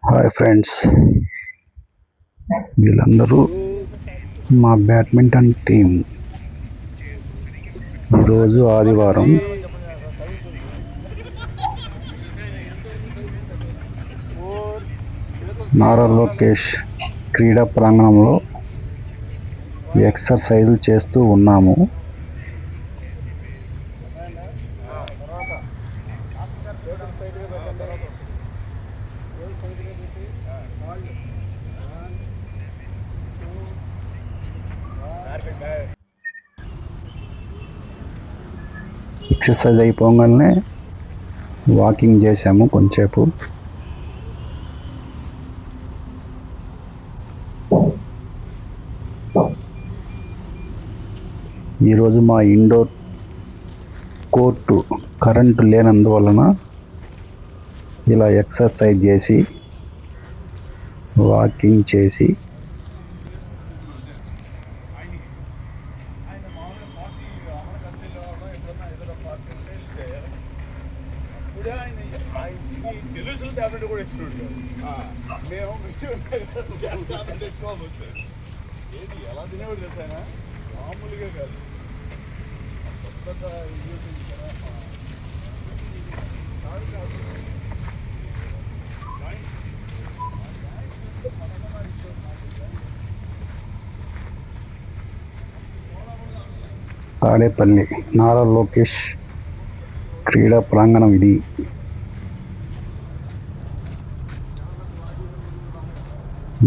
Hi friends, వీళ్ళందరూ మా badminton team. ఈరోజు ఆదివారం. నారా లోకేష్ క్రీడా ప్రాంగణంలో ఎక్సర్సైజులు చేస్తూ ఉన్నాము. ఎక్సర్సైజ్ అయిపోగానే వాకింగ్ చేసాము కొంచెంసేపు. ఈరోజు మా ఇండోర్ కోర్టు కరెంటు లేనందువలన ఇలా ఎక్సర్సైజ్ చేసి వాకింగ్ చేసి ఎలా తినేవాడు తెలుసానా? మామూలుగా కాదు. తాడేపల్లి నారా లోకేష్ క్రీడా ప్రాంగణం ఇది.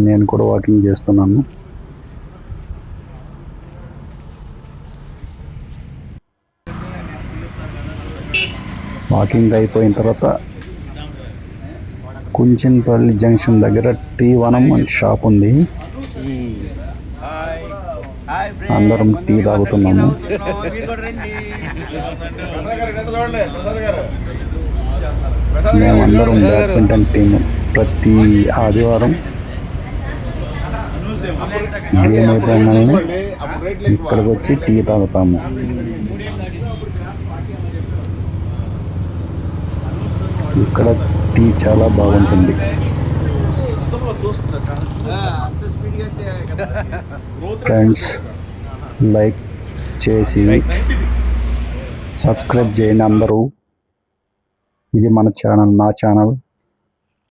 నేను కూడా వాకింగ్ చేస్తున్నాను. వాకింగ్ అయిపోయిన తర్వాత కుంచెన్పల్లి జంక్షన్ దగ్గర టీ వనం అని షాప్ ఉంది. అందరం టీ తాగుతున్నాము. మేమందరం బ్యాడ్మింటన్ టీము. ప్రతి ఆదివారం గేమ్ అయిపోగానే ఇక్కడికి వచ్చి టీ తాగుతాము. ఇక్కడ టీ చాలా బాగుంటుంది. ఫ్రెండ్స్, లైక్ చేసి సబ్స్క్రైబ్ చేయండి అందరూ. ఇది మన ఛానల్, నా ఛానల్.